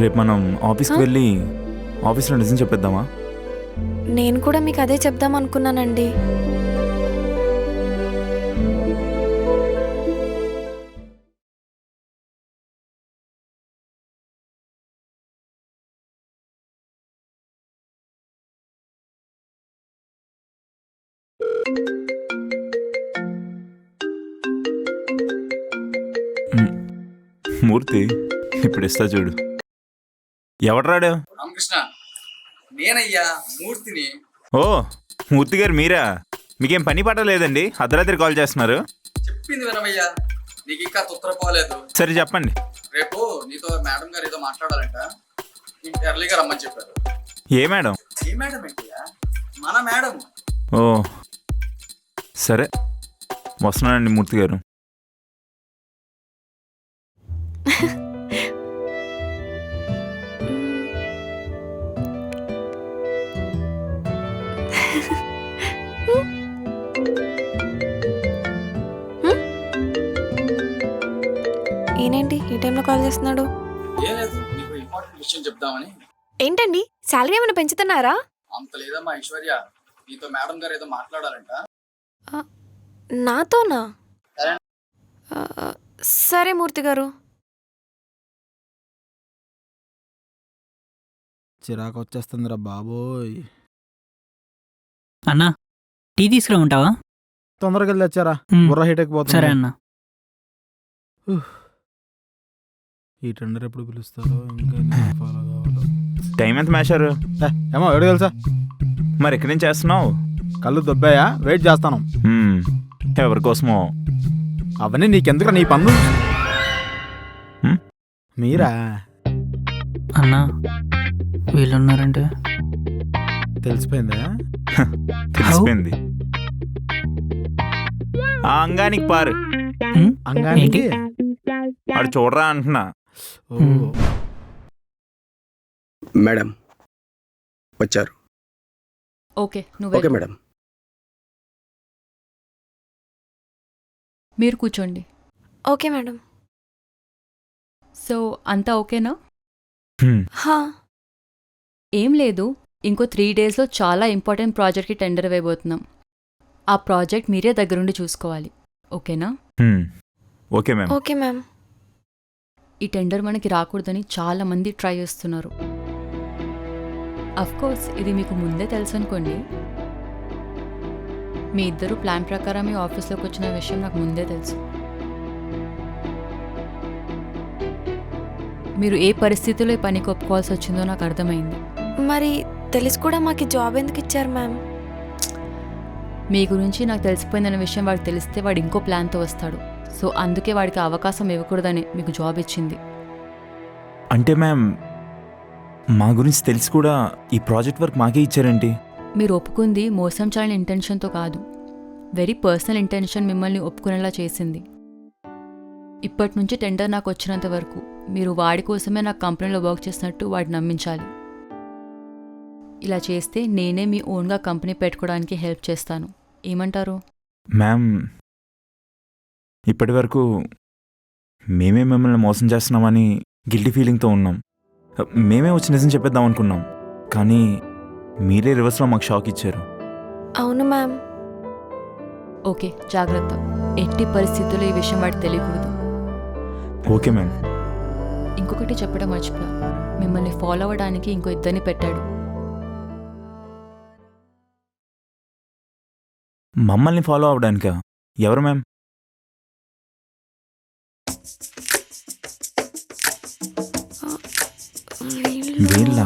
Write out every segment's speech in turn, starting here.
రేపు మనం ఆఫీస్కి వెళ్ళి ఆఫీస్లో నిజం చెప్పేద్దామా? నేను కూడా మీకు అదే చెప్దాం అనుకున్నానండి. మూర్తి, ఇప్పుడు ఇస్తా చూడు. ఎవడు రాడు? రామకృష్ణ, నేనయ్యా మూర్తిని. ఓ మూర్తి గారు మీరా? మీకేం పని పాట లేదండి, అర్ధరాత్రి కాల్ చేస్తున్నారు? చెప్పింది వినవయ్యా, నీకు ఇంకా తొత్తరపోలేదు. సరే చెప్పండి. రేపు నీతో మేడం గారు ఏదో మాట్లాడాలంట, ఎర్లీగా రమ్మని చెప్పారు. ఏ మేడం? ఏ మేడం ఏంటయ్యా? మన మేడం. ఓ సరే, వస్తున్నానండి మూర్తి గారు. ఈయనేంటి ఈ టైంలో కాల్ చేస్తున్నాడు? ఏం లేదు, నీకు ఇంపార్టెంట్ విషయం చెప్దామని. ఏంటండి, శాలరీ ఏమైనా పెంచుతున్నారా? అంత లేదమ్మా ఐశ్వర్య, నీతో మేడం గారు ఏదో మాట్లాడాలంట. నాతోనా? సరే. సరే మూర్తి గారు. చిరాకు వచ్చేస్తుందిరా బాబోయ్. అన్నా, టీ తీసుకురా ఉంటావా? తొందరగా వెళ్ళి తెచ్చారా, బుర్ర హీట్ అయిపోతుంది. సరే అన్న. ఈ టెండర్ ఎప్పుడు పిలుస్తారో, ఇంకా ఫాలో కావాలో. టైం ఎంత మేషారు? ఏమో ఎవడు తెలుసా? మరి ఎక్కడి నుంచి చేస్తున్నావు? కళ్ళు దొబ్బాయా, వెయిట్ చేస్తాను. ఎవరి కోసమో? అవన్నీ నీకెందుకు, నీ పన్ను. మీరా? అన్నా, వీళ్ళున్నారంటే తెలిసిపోయిందా? తెలిసిపోయింది. ఆ అంగానికి పారు. అంగానికి వాడు చూడరా అంటున్నా. మేడం వచ్చారు. ఓకే, నువ్వు ఓకే మేడం. మీరు కూర్చోండి. Okay madam. సో అంతా ఓకేనా? హా. ఏం లేదు, ఇంకో 3 డేస్లో చాలా ఇంపార్టెంట్ ప్రాజెక్ట్కి టెండర్ వేయబోతున్నాం. ఆ ప్రాజెక్ట్ మీరే దగ్గరుండి చూసుకోవాలి, ఓకేనా? Okay ma'am. Okay ma'am. ఈ టెండర్ మనకి రాకూడదని చాలా మంది ట్రై చేస్తున్నారు. కోర్స్ ఇది మీకు ముందే తెలుసు అనుకోండి. మీ ఇద్దరు ప్లాన్ ప్రకారం మీ ఆఫీస్లోకి వచ్చిన విషయం నాకు ముందే తెలుసు. మీరు ఏ పరిస్థితిలో ఈ పనికి ఒప్పుకోవాల్సి వచ్చిందో నాకు అర్థమైంది. మరి తెలిసి కూడా మాకు జాబ్ ఎందుకు ఇచ్చారు మ్యామ్? మీ గురించి నాకు తెలిసిపోయిందనే విషయం వాడికి తెలిస్తే వాడు ఇంకో ప్లాన్తో వస్తాడు. సో అందుకే వాడికి అవకాశం ఇవ్వకూడదని మీకు జాబ్ ఇచ్చింది. అంటే మ్యామ్, మా గురించి తెలిసి కూడా ఈ ప్రాజెక్ట్ వర్క్ మాకే ఇచ్చారేంటి? మీరు ఒప్పుకుంది మోసం చేయాలని ఇంటెన్షన్తో కాదు, వెరీ పర్సనల్ ఇంటెన్షన్ మిమ్మల్ని ఒప్పుకునేలా చేసింది. ఇప్పటి నుంచి టెండర్ నాకు వచ్చినంత వరకు మీరు వాడి కోసమే నాకు కంపెనీలో వర్క్ చేసినట్టు వాడిని నమ్మించాలి. ఇలా చేస్తే నేనే మీ ఓన్గా కంపెనీ పెట్టుకోవడానికి హెల్ప్ చేస్తాను. ఏమంటారు? మ్యామ్, ఇప్పటి వరకు మేమే మిమ్మల్ని మోసం చేస్తున్నామని గిల్టీ ఫీలింగ్తో ఉన్నాం. మేమే వచ్చి నిజం చెప్పేద్దాం అనుకున్నాం, కానీ మీరే రివర్స్లో మాకు షాక్ ఇచ్చారు. అవును మ్యామ్. ఓకే, జాగ్రత్త. ఎట్టి పరిస్థితుల్లో ఈ విషయం వాడికి తెలియకూడదు. Okay ma'am. ఇంకొకటి చెప్పడం మర్చిపోయా, మిమ్మల్ని ఫాలో అవ్వడానికి ఇంకో ఇద్దరిని పెట్టాడు. మమ్మల్ని ఫాలో అవ్వడానికా? ఎవరు మ్యామ్? వీళ్ళ?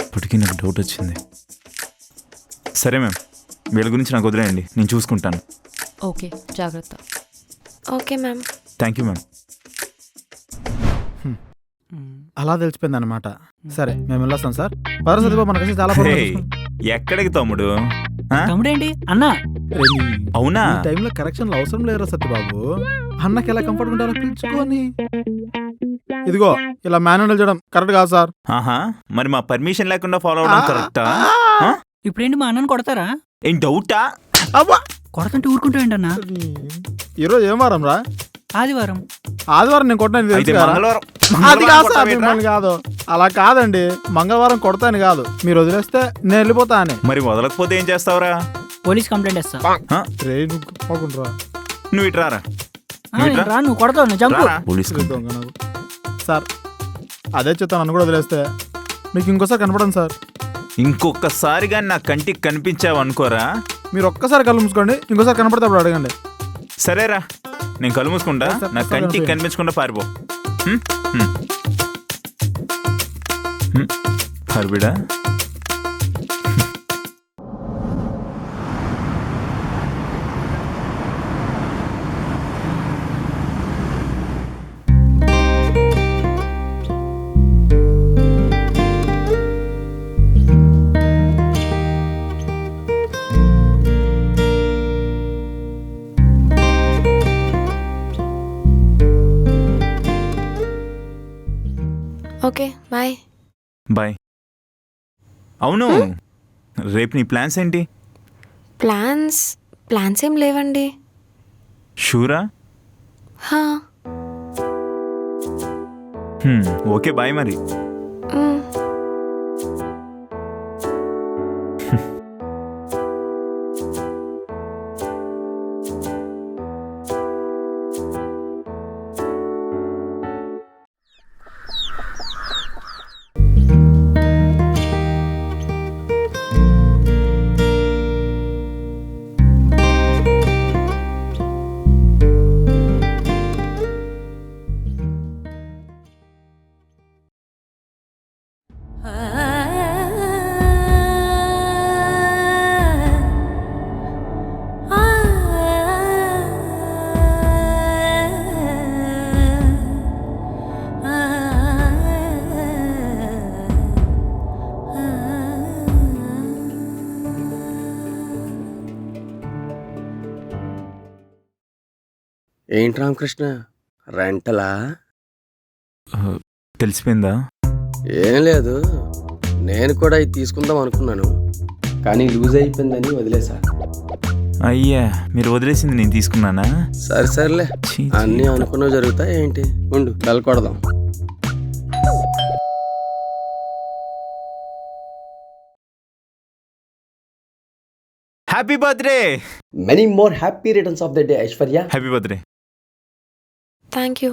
ఇప్పటికీ నాకు డౌట్ వచ్చింది. సరే మ్యామ్, వీళ్ళ గురించి నాకు వదిలేయండి, నేను చూసుకుంటాను. ఓకే, జాగ్రత్త. Okay ma'am. Thank you ma'am. అలా తెలిసిపోయింది అనమాట. సరే, మేము వెళ్ళొస్తాం సార్. పరిస్థితి మనకి చాలా ఎక్కడికి తమ్ముడు? తమ్ముడేంటి అన్నా? అవునా? ఈ టైంలో కరెక్షన్లు అవసరం లేరా సత్యబాబు? అన్నకి ఎలా కంఫర్ట్ ఉంటారో పిలుచుకొని. ఇదిగో ఇలా మేనేజ్ చేయడం కరెక్ట్ కాదు సార్. ఆహా, మరి మా పర్మిషన్ లేకుండా ఫాలో అవడం కరెక్టా? ఇప్పుడేంటి మా అన్నను కొడతారా? ఏం డౌటా? అబ్బా, కొడతంటే ఊరుకుంటా ఏంటన్నా? ఈరోజు ఏం వారం రా? ఆదివారం. ఆదివారం నేను కొట్టాను అయితే తెలుసు కదా? మంగళవారం అది కాదు సార్, కొడతావేంట్రా? మిమ్మల్ని కాదు. అలా కాదండి, మంగళవారం కొడతాను కాదు, మీరు వదిలేస్తే నేను వెళ్ళిపోతా అని. మరి వదలకపోతే ఏం చేస్తావురా? పోలీస్ కంప్లైంట్ ఇస్తా ఆ? ట్రైన్ పోకుండా నువ్వు ఇట్రారా నేను రా, నువ్వు కొడతావు నేను చంపు. పోలీస్ దొంగ నాకు. సార్ అదే చెప్తాను, నన్ను కూడా వదిలేస్తే మీకు ఇంకోసారి కనపడను సార్. ఇంకొకసారిగా నా కంటికి కనిపించావు అనుకోరా. మీరు ఒక్కసారి కళ్ళు మూసుకోండి, ఇంకోసారి కనపడితే అప్పుడు అడగండి. సరేరా, నేను కళ్ళు మూసుకుంటా, సరే, నా సరే, కంటికి సరే. కనిపించకుండా పారిపో. హ్మ్? హ్మ్. హ్మ్. పారిపోయాడా? Okay bye. బాయ్. అవును, రేపు నీ ప్లాన్స్ ఏంటి? ప్లాన్స్ ఏం లేవండి. షూరా? హా. ఓకే బాయ్ మరి. మ్. ఏంటి రామకృష్ణ, రెంటలా? తెలిసిపోయిందా? ఏం లేదు, నేను కూడా ఇది తీసుకుందాం అనుకున్నాను, కానీ లూజ్ అయిపోయిందని వదిలేసా. అయ్యా, మీరు వదిలేసింది నేను తీసుకున్నానా? సరే సర్లే, ఛీ, ఛీ. అన్నీ అనుకున్నవి జరుగుతాయి ఏంటి. ఉండు, బెల్ కొడదాం. Happy birthday. Many more happy returns of the day Aishwarya. Happy birthday. Thank you.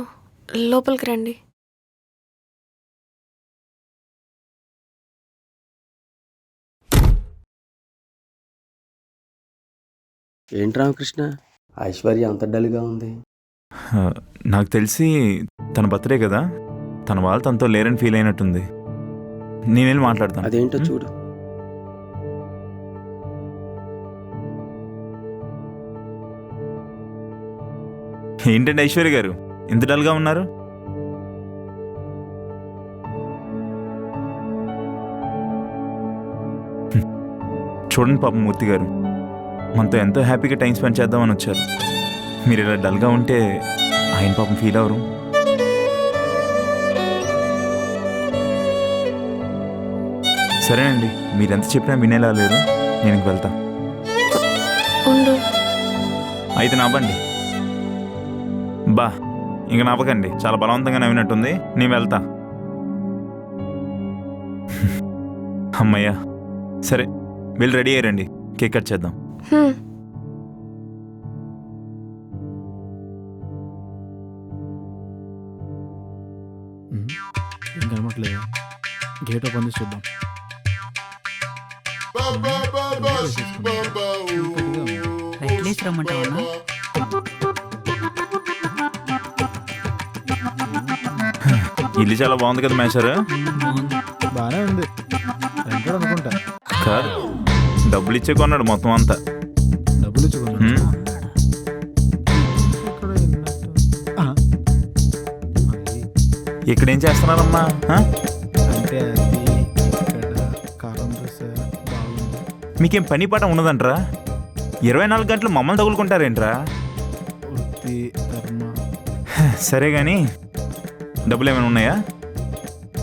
లోపలికి రండి. ఏంటి రామకృష్ణ, ఐశ్వర్య అంత డల్గా ఉంది? నాకు తెలిసి తన బర్త్డే కదా, తన వాళ్ళు తనతో లేరని ఫీల్ అయినట్టుంది. నేను వెళ్ళి మాట్లాడతాను. అదేంటో చూడు. ఏంటండి ఐశ్వర్య గారు, ఇంత డల్గా ఉన్నారు? చూడండి పాపం మూర్తి గారు, మనతో ఎంతో హ్యాపీగా టైం స్పెండ్ చేద్దామని వచ్చారు. మీరు ఇలా డల్గా ఉంటే ఆయన పాపం ఫీల్ అవరు. సరేనండి, మీరెంత చెప్పినా వినేలా లేరు, నేను ఇంక వెళ్తా. ఉండు. అయితే నవ్వండి. బా, ఇంక నవ్వకండి, చాలా బలవంతంగా నవ్వినట్టుంది. నేను వెళ్తా. అమ్మయ్యా. సరే, వెళ్ళి రెడీ అయ్యారండి, కేక్ కట్ చేద్దాం. హ్మ్. ఏం కనపట్లేదు, గేట్ ఓపెన్ చేసి చూద్దాం. రైట్లేసి రమ్మంటావా అన్న? ఇల్లు చాలా బాగుంది కదా మేషర్. బాగుంది. బాగానే ఉంది, రెంటాడు అనుకుంటా. కాదు, డబ్బులు ఇచ్చే కొన్నాడు మొత్తం అంతా. డబ్బులు ఇచ్చుకున్నా. హ్మ్. ఇక్కడ ఏం చేస్తున్నారమ్మా? ఆ? అంటే అది ఇక్కడ కారం దోశ బాగుంది. మీకేం పని పాట ఉండదంట్రా? 24 గంటలు మమ్మల్ని తగులుకుంటారేంట్రా? వృత్తి ధర్మ. సరే కానీ డబ్బులు ఏమైనా ఉన్నాయా?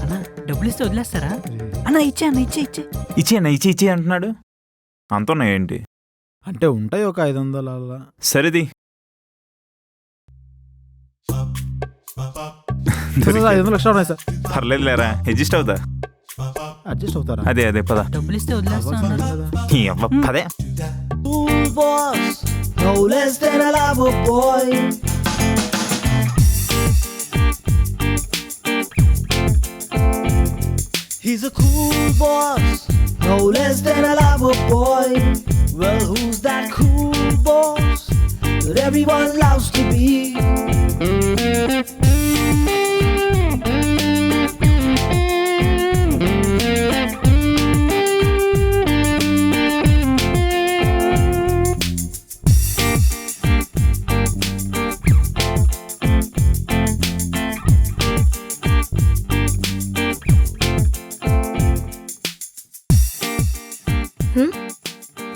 అన్న డబ్బులు ఇస్తే వదిలేస్తారా? అన్న ఇచ్చే అన్న, ఇచ్చే ఇచ్చే. ఇచ్చి అంటున్నాడు. అంత ఉన్నాయేంటి? అంటే ఉంటాయి ఒక 500 అలా. సరేది. సార్ 500 లక్షలు ఉన్నాయి సార్. పర్లేదు లేరా, అడ్జస్ట్ అవుతా. అడ్జస్ట్ అవుతారా? అదే పద. డబ్బులు ఇస్తే వదిలేస్తా అన్నారు. ఈ అవ్వ పదే. Cool boss, no less than a lover boy. He's a cool boss, no less than a lover boy. Well, who's that cool boss that everyone loves to be?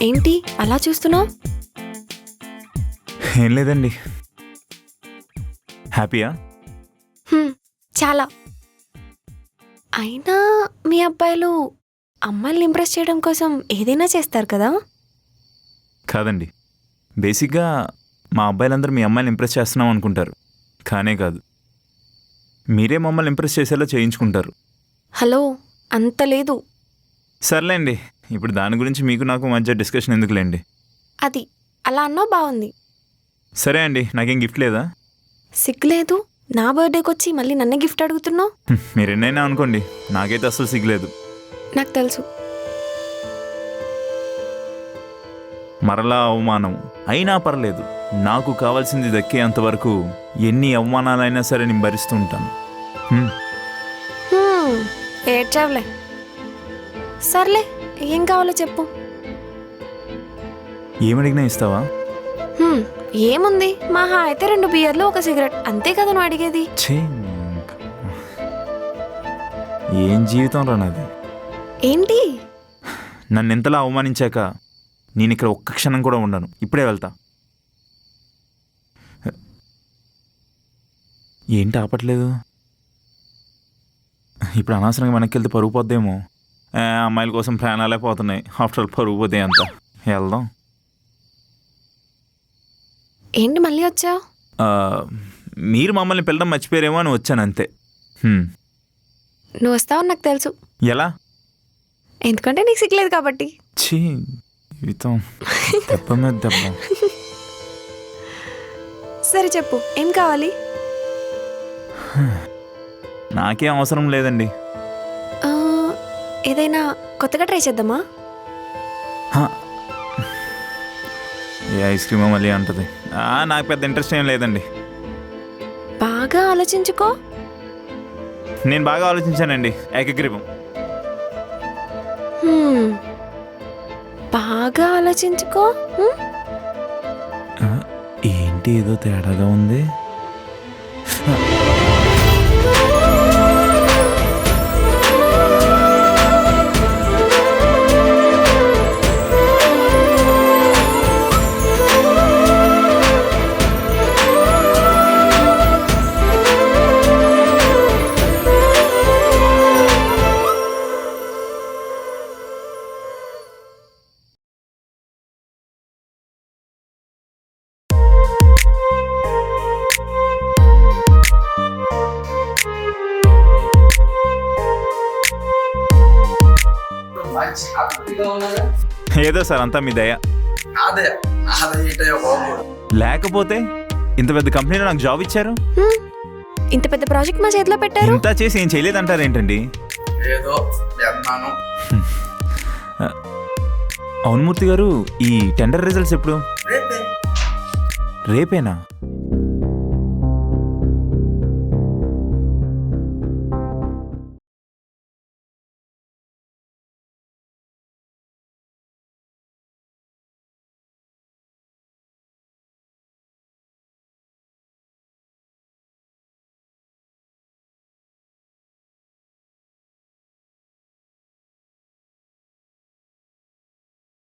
ఏంటి అలా చూస్తున్నావు? ఏం లేదండి. హ్యాపీయా? చాలా. అయినా మీ అబ్బాయిలు అమ్మాయిల్ని ఇంప్రెస్ చేయడం కోసం ఏదైనా చేస్తారు కదా? కాదండి, బేసిక్గా మా అబ్బాయిలందరూ మీ అమ్మాయిని ఇంప్రెస్ చేస్తున్నాం అనుకుంటారు. కానే కాదు, మీరే మమ్మల్ని ఇంప్రెస్ చేసేలా చేయించుకుంటారు. హలో, అంత లేదు. సర్లేండి, ఇప్పుడు దాని గురించి మీకు నాకు మధ్య డిస్కషన్ ఎందుకులేండి. అది అలా అన్నావు, బాగుంది. సరే అండి, నాకేం గిఫ్ట్ లేదా? సిగ్గులేదు? నా బర్త్డేకి వచ్చి మళ్ళీ నన్నే గిఫ్ట్ అడుగుతున్నావు? మీరు ఎన్నైనా అనుకోండి, నాకైతే అస్సలు సిగ్గులేదు. నాకు తెలుసు. మరలా అవమానం అయినా పర్లేదు, నాకు కావాల్సింది దక్కేంతవరకు ఎన్ని అవమానాలైనా సరే నేను భరిస్తూ ఉంటాను. ఏడ్చావులే. సర్లే, ఏం కావాలో చెప్పు. ఏమడిగినా ఇస్తావా? ఏముంది, మహా అయితే 2 బియర్లు 1 సిగరెట్, అంతే కదా నువ్వు అడిగేది. ఛీ, ఏం జీవితం రా నాది. ఏంటి? నన్ను ఎంతలా అవమానించాక నేను ఇక్కడ ఒక్క క్షణం కూడా ఉండను. ఇప్పుడే వెళ్తా. ఏంటి ఆపట్లేదు? ఇప్పుడు అనవసరంగా వెనక్కి వెళ్తే పరుగు పోద్దేమో. అమ్మాయిల కోసం ప్రాణాలే పోతున్నాయి. ఆఫ్టర్ ఆల్ పరుగు పోతే అంత. వెళ్దాం. ఏంటి మళ్ళీ వచ్చావు? మీరు మమ్మల్ని పిల్లడం మర్చిపోయారేమో అని వచ్చాను అంతే. నువ్వు వస్తావని నాకు తెలుసు. ఎలా? ఎందుకంటే నీకు సిగ్గులేదు కాబట్టి. ఛీ, జీవితం దెబ్బ మీద దెబ్బ. సరే చెప్పు, ఏం కావాలి? నాకేం అవసరం లేదండి. ఏదైనా కొత్తగా ట్రై చేద్దామా? ఏ ఐస్ క్రీమో మళ్ళీ అంటది. నాకు పెద్ద ఇంట్రెస్ట్ ఏం లేదండి. బాగా ఆలోచించుకో. నేను బాగా ఆలోచించానండి. ఏకగ్రీవం. బాగా ఆలోచించుకో. ఏంటి ఏదో తేడాగా ఉంది? మంచి హ్యాపీగా ఉన్నదా? ఏదో సార్, అంతా మీ దయ. అదే ఏంటయ్యా బాబు. లేకపోతే ఇంత పెద్ద కంపెనీలో నాకు జాబ్ ఇచ్చారు. ఇంత పెద్ద ప్రాజెక్ట్ మా చేతిలో పెట్టారు. ఇంత చేసి ఏం చేయలేదంటారేంటండి? ఏదో చేస్తున్నాను. అవును మూర్తి గారు, ఈ టెండర్ రిజల్ట్స్ ఎప్పుడు? రేపే. రేపేనా?